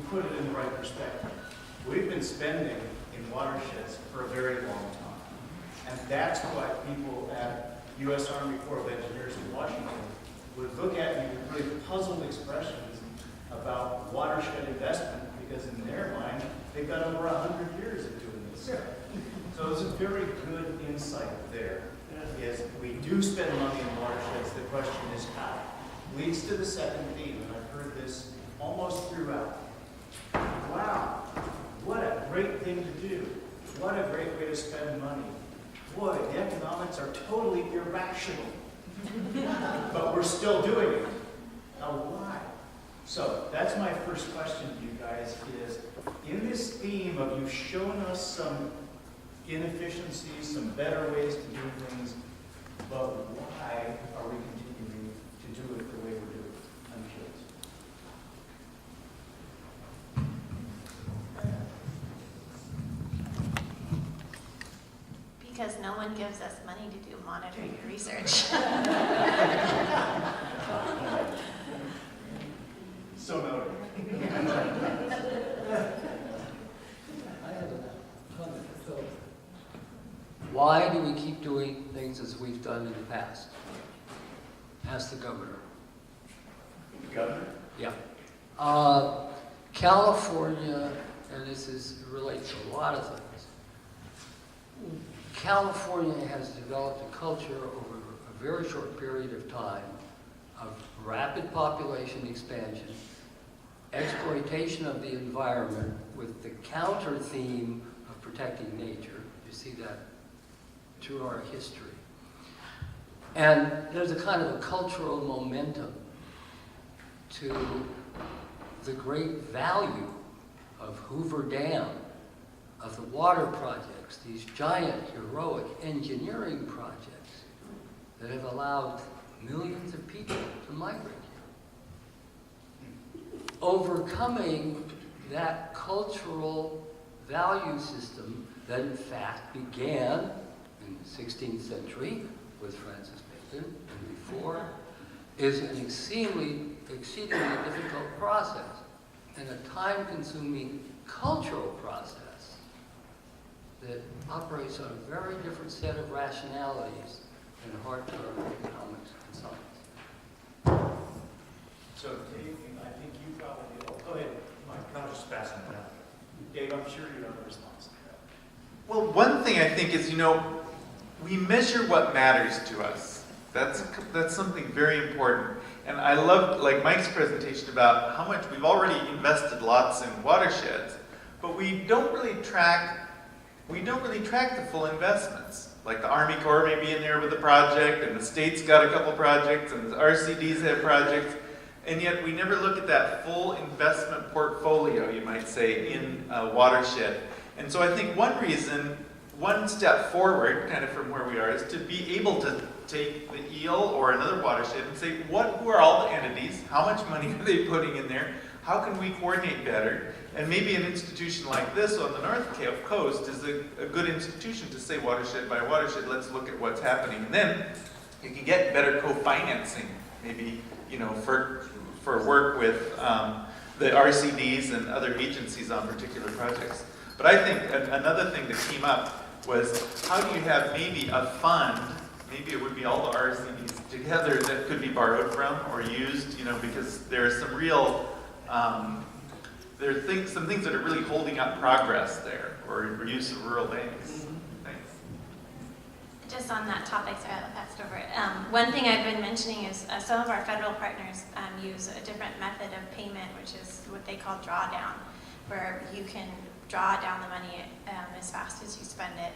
put it in the right perspective. We've been spending in watersheds for a very long time. And that's why people at U.S. Army Corps of Engineers in Washington would look at me with really puzzled expressions about watershed investment, because in their mind, they've got over 100 years of doing this. So it's a very good insight there. Is we do spend money in watersheds, the question is how. Leads to the second theme, and I've heard this almost throughout. Wow, what a great thing to do. What a great way to spend money. Boy, the economics are totally irrational. But we're still doing it. Now why? So that's my first question to you guys is, in this theme of you've shown us some inefficiencies, some better ways to do things, but why are we continuing to do it the way we're doing it? I'm curious. Because no one gives us money to do monitoring and research. So noted. Why do we keep doing things as we've done in the past? Ask the governor. Governor? Yeah. California, and relates to a lot of things. California has developed a culture over a very short period of time of rapid population expansion, exploitation of the environment with the counter theme of protecting nature. You see that through our history. And there's a kind of a cultural momentum to the great value of Hoover Dam, of the water projects, these giant heroic engineering projects that have allowed millions of people to migrate here. Overcoming that cultural value system that in fact began in the 16th century with Francis Bacon and before is an exceedingly difficult process and a time-consuming cultural process that operates on a very different set of rationalities than hard-term economics and science. So Dave, I think you probably, go ahead, Mike. I was just passing it out. Dave, I'm sure you have a response to that. Well, one thing I think is, we measure what matters to us. That's something very important. And I loved, like Mike's presentation about how much we've already invested lots in watersheds, but we don't really track the full investments. Like the Army Corps may be in there with a project, and the state's got a couple projects, and the RCDs have projects, and yet we never look at that full investment portfolio, you might say, in a watershed. And so I think one step forward, kind of from where we are, is to be able to take the eel or another watershed and say, who are all the entities? How much money are they putting in there? How can we coordinate better? And maybe an institution like this on the North Coast is a good institution to say watershed by watershed, let's look at what's happening. And then you can get better co-financing, maybe, for work with the RCDs and other agencies on particular projects. But I think another thing that came up was, how do you have maybe a fund, maybe it would be all the RCDs together that could be borrowed from or used, because there are some real, there are some things that are really holding up progress there, or use of rural banks. Thanks. Just on that topic, sorry, I passed over it. One thing I've been mentioning is some of our federal partners use a different method of payment, which is what they call drawdown, where you can draw down the money as fast as you spend it,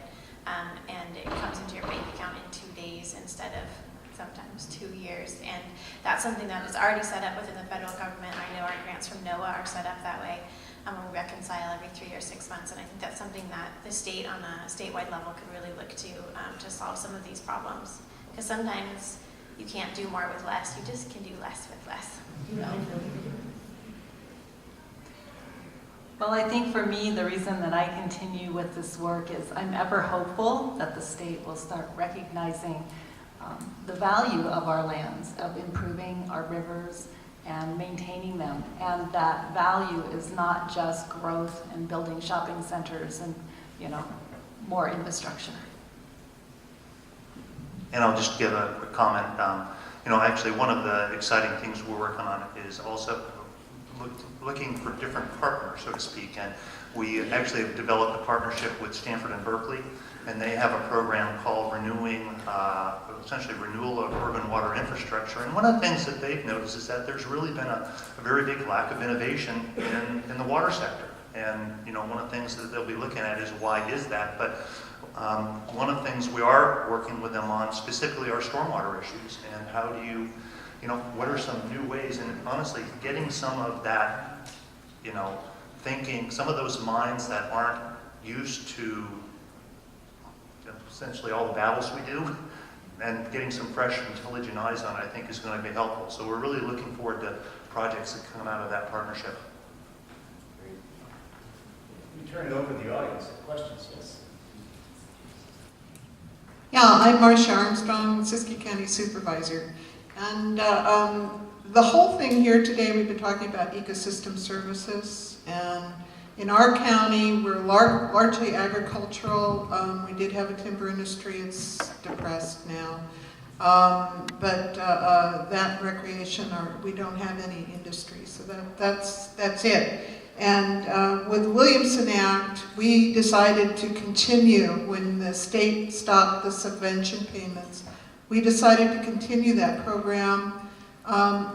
and it comes into your bank account in 2 days instead of sometimes 2 years. And that's something that is already set up within the federal government. I know our grants from NOAA are set up that way. We reconcile every 3 or 6 months, and I think that's something that the state on a statewide level could really look to solve some of these problems. Because sometimes you can't do more with less, you just can do less with less. Well, I think for me, the reason that I continue with this work is I'm ever hopeful that the state will start recognizing the value of our lands, of improving our rivers and maintaining them. And that value is not just growth and building shopping centers and, you know, more infrastructure. And I'll just give a quick comment. You know, actually, one of the exciting things we're working on is also looking for different partners, so to speak. And we actually have developed a partnership with Stanford and Berkeley, and they have a program called essentially renewal of urban water infrastructure. And one of the things that they've noticed is that there's really been a very big lack of innovation in the water sector. And, you know, one of the things that they'll be looking at is why is that? But one of the things we are working with them on specifically are stormwater issues, and how do you know, what are some new ways, and honestly, getting some of that, you know, thinking, some of those minds that aren't used to essentially all the battles we do, and getting some fresh, intelligent eyes on it, I think is going to be helpful. So we're really looking forward to projects that come out of that partnership. Great. We turn it over to the audience. Questions? Yes. Yeah, I'm Marcia Armstrong, Siskiyou County Supervisor. And the whole thing here today, we've been talking about ecosystem services. And in our county, we're largely agricultural. We did have a timber industry. It's depressed now. But that recreation, we don't have any industry. So that's it. And with the Williamson Act, we decided to continue when the state stopped the subvention payments. We decided to continue that program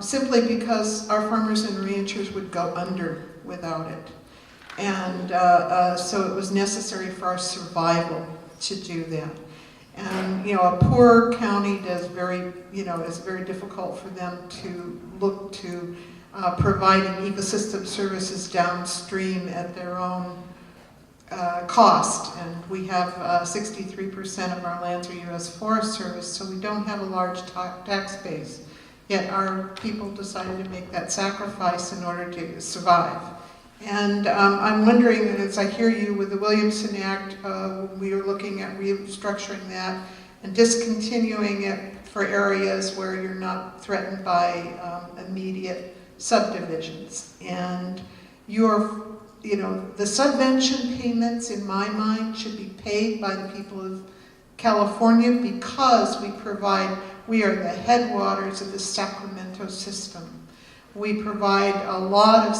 simply because our farmers and ranchers would go under without it. And so it was necessary for our survival to do that. And, you know, a poor county does very, you know, it's very difficult for them to look to providing ecosystem services downstream at their own cost. And we have 63% of our lands are U.S. Forest Service, so we don't have a large tax base. Yet our people decided to make that sacrifice in order to survive. And I'm wondering, as I hear you with the Williamson Act, we are looking at restructuring that and discontinuing it for areas where you're not threatened by immediate subdivisions. And you know, the subvention payments, in my mind, should be paid by the people of California because we are the headwaters of the Sacramento system. We provide a lot of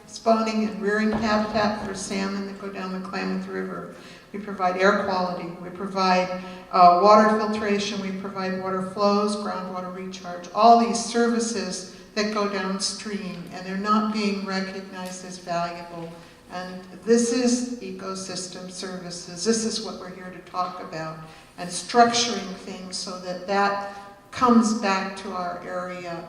spawning and rearing habitat for salmon that go down the Klamath River. We provide air quality. We provide water filtration. We provide water flows, groundwater recharge, all these services that go downstream, and they're not being recognized as valuable. And this is ecosystem services. This is what we're here to talk about, and structuring things so that that comes back to our area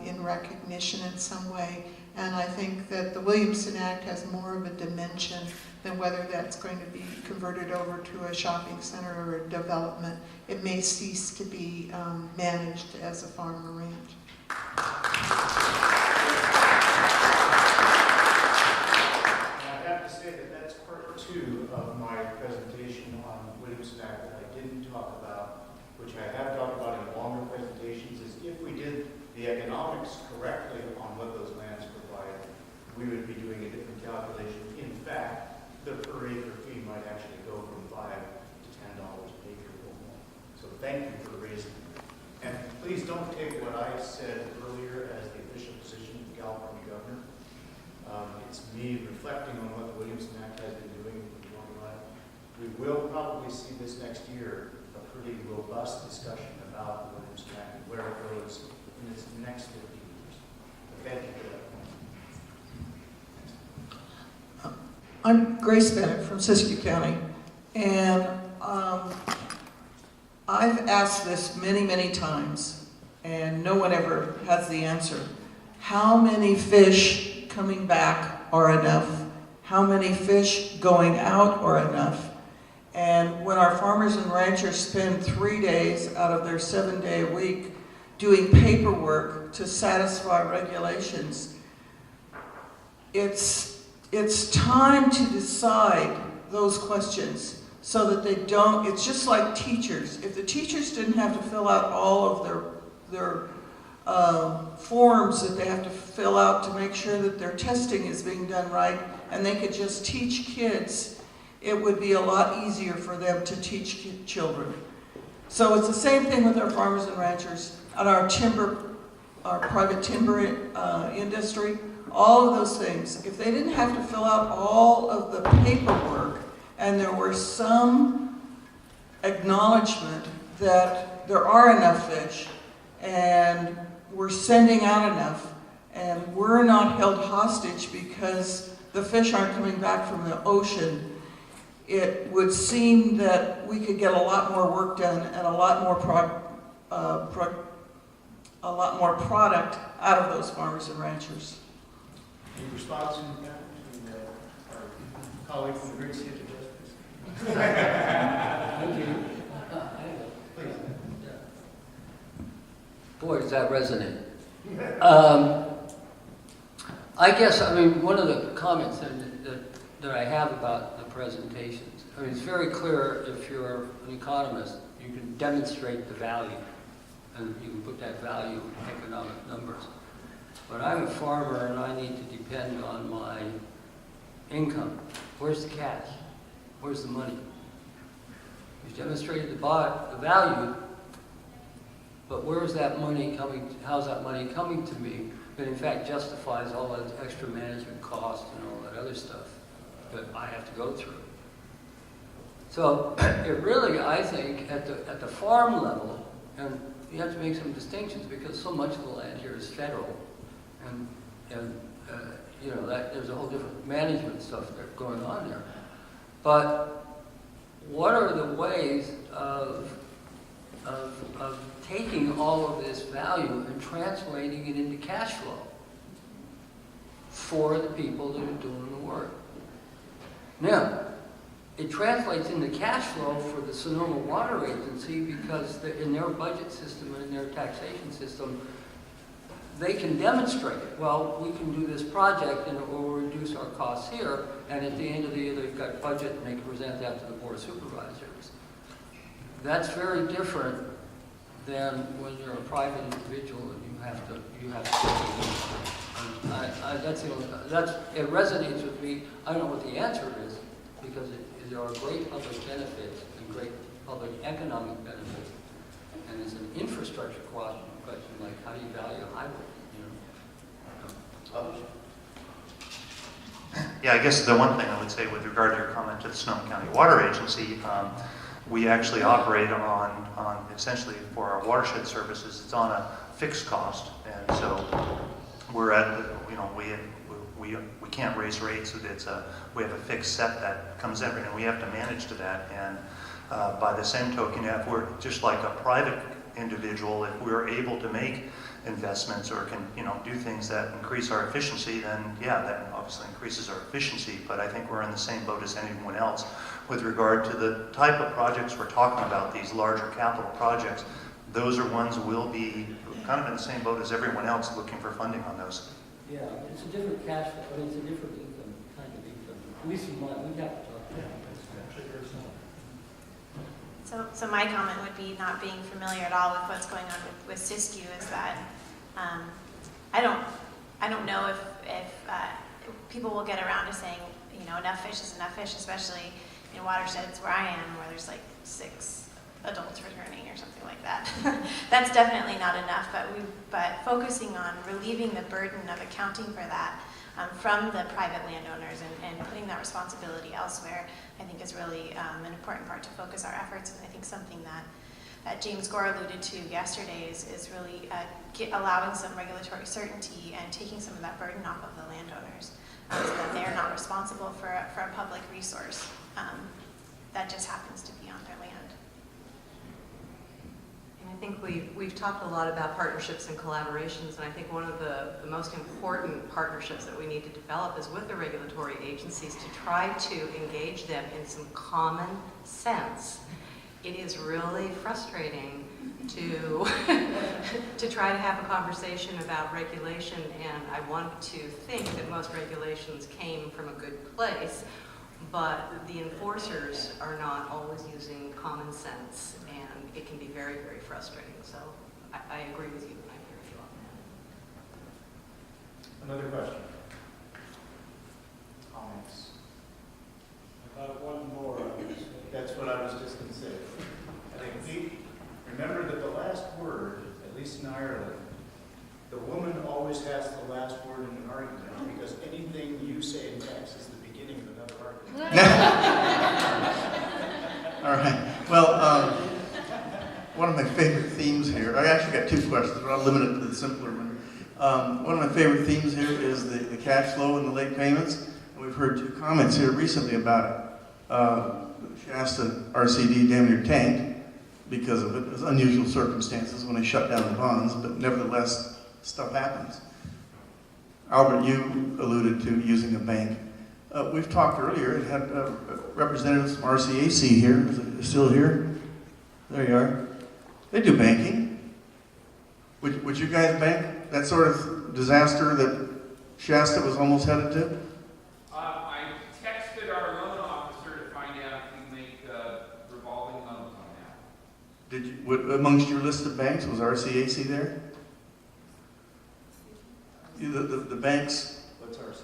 in recognition in some way. And I think that the Williamson Act has more of a dimension than whether that's going to be converted over to a shopping center or a development. It may cease to be managed as a farm or ranch. I have to say that that's part 2 of my presentation on Williamson Act that I didn't talk about, which I have talked about in longer presentations, is if we did the economics correctly on what those lands provide, we would be doing a different calculation. In fact, the per acre fee might actually go from $5 to $10 an acre or more. So thank you for raising it. And please don't take what I said earlier as the official position of the California governor. It's me reflecting on what the Williamson Act has been doing in the long run. We will probably see this next year a pretty robust discussion about the Williamson Act and where it goes in its next 50 years. But thank you for that point. I'm Grace Bennett from Siskiyou County, and I've asked this many, many times, and no one ever has the answer. How many fish coming back are enough? How many fish going out are enough? And when our farmers and ranchers spend 3 days out of their 7-day a week doing paperwork to satisfy regulations, it's time to decide those questions so that they don't, it's just like teachers. If the teachers didn't have to fill out all of their forms that they have to fill out to make sure that their testing is being done right, and they could just teach kids, it would be a lot easier for them to teach children. So it's the same thing with our farmers and ranchers and our private timber industry, all of those things. If they didn't have to fill out all of the paperwork and there were some acknowledgement that there are enough fish and we're sending out enough and we're not held hostage because the fish aren't coming back from the ocean, it would seem that we could get a lot more work done and a lot more product out of those farmers and ranchers. Any response from our colleague from the Great City of Justice? Thank you. Please. Boy, does that resonate. I guess, I mean, one of the comments that I have about the presentations, I mean, it's very clear if you're an economist, you can demonstrate the value, and you can put that value in economic numbers. But I'm a farmer and I need to depend on my income. Where's the cash? Where's the money? You've demonstrated the value, but where is that money coming? How's that money coming to me that in fact justifies all that extra management cost and all that other stuff that I have to go through? So it really, I think, at the farm level, and you have to make some distinctions because so much of the land here is federal, and you know, that there's a whole different management stuff that's going on there. But what are the ways of taking all of this value and translating it into cash flow for the people that are doing the work? Now, it translates into cash flow for the Sonoma Water Agency because in their budget system and in their taxation system, they can demonstrate it. Well, we can do this project and it will reduce our costs here, and at the end of the year they've got budget and they can present that to the Board of Supervisors. That's very different than when you're a private individual and you have to it resonates with me. I don't know what the answer is because there are great public benefits and great public economic benefits, and it's an infrastructure question like how do you value a highway? You know? Yeah, I guess the one thing I would say with regard to your comment to the Sonoma County Water Agency, we actually operate on essentially for our watershed services, it's on a fixed cost, and so we're at the, you know, we can't raise rates. We have a fixed set that comes in, and we have to manage to that. And by the same token, if we're just like a private individual, if we're able to make investments or can, you know, do things that increase our efficiency, then yeah, that obviously increases our efficiency. But I think we're in the same boat as anyone else with regard to the type of projects we're talking about, these larger capital projects. Those are ones we'll be kind of in the same boat as everyone else looking for funding on those. Yeah, it's a different cash flow. I mean, it's a different income, kind of income. At least in mine, we'd have to talk about it. So my comment would be, not being familiar at all with what's going on with Siskiyou, is that I don't know if people will get around to saying, you know, enough fish is enough fish, especially in watersheds where I am, where there's like 6 adults returning or something like that. That's definitely not enough, but focusing on relieving the burden of accounting for that from the private landowners and putting that responsibility elsewhere, I think is really an important part to focus our efforts. And I think something that James Gore alluded to yesterday is really allowing some regulatory certainty and taking some of that burden off of the landowners so that they are not responsible for a public resource that just happens to be on their land. And I think we've talked a lot about partnerships and collaborations, and I think one of the most important partnerships that we need to develop is with the regulatory agencies to try to engage them in some common sense. It is really frustrating to try to have a conversation about regulation, and I want to think that most regulations came from a good place, but the enforcers are not always using common sense, and it can be very, very frustrating. So I agree with you, and I agree with you all. Another question? Comments? About one more. That's what I was just going to say. I think remember that the last word, at least in Ireland, the woman always has the last word in an argument because anything you say in text is the beginning of another argument. All right. Well, one of my favorite themes here, I actually got 2 questions, but I'll limit it to the simpler one. One of my favorite themes here is the cash flow and the late payments. And we've heard 2 comments here recently about it. Shasta RCD damn near tanked because of it. It was unusual circumstances when they shut down the bonds, but nevertheless, stuff happens. Albert, you alluded to using a bank. We've talked earlier, it had representatives from RCAC here. Is it still here? There you are. They do banking. Would you guys bank that sort of disaster that Shasta was almost headed to? I texted our loan officer to find out if we make revolving loans on that. Did you, amongst your list of banks, was RCAC there? The banks. What's RCAC?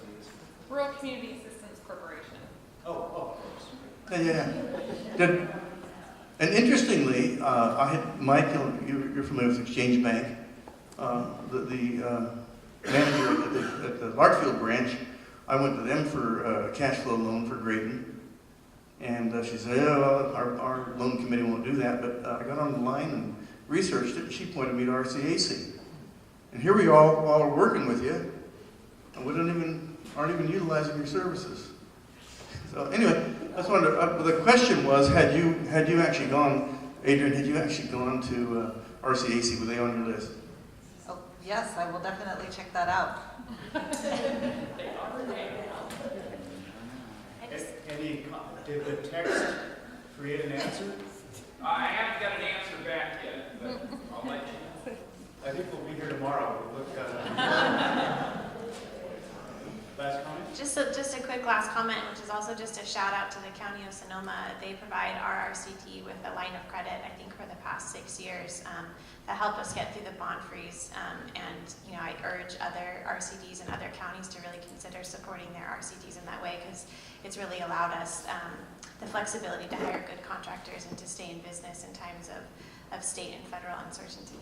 Rural Community Assistance Corporation. Oh, of course. Yeah. And interestingly, I had Mike. You're familiar with Exchange Bank. The manager at the Larkfield branch. I went to them for a cash flow loan for Graydon, and she said, "Yeah, well, our loan committee won't do that." But I got on the line and researched it, and she pointed me to RCAC. And here we all are working with you, and we aren't even utilizing your services. So anyway, I just wanted to, the question was, had you actually gone, Adrian, had you actually gone to RCAC? Were they on your list? Oh, yes, I will definitely check that out. Did the text create an answer? I haven't got an answer back yet, but I'll let you know. I think we'll be here tomorrow. We'll look at it. Last comment? Just a quick last comment, which is also just a shout out to the County of Sonoma. They provide our RCT with a line of credit, I think, for the past 6 years that helped us get through the bond freeze. And I urge other RCDs and other counties to really consider supporting their RCDs in that way because it's really allowed us the flexibility to hire good contractors and to stay in business in times of state and federal uncertainty.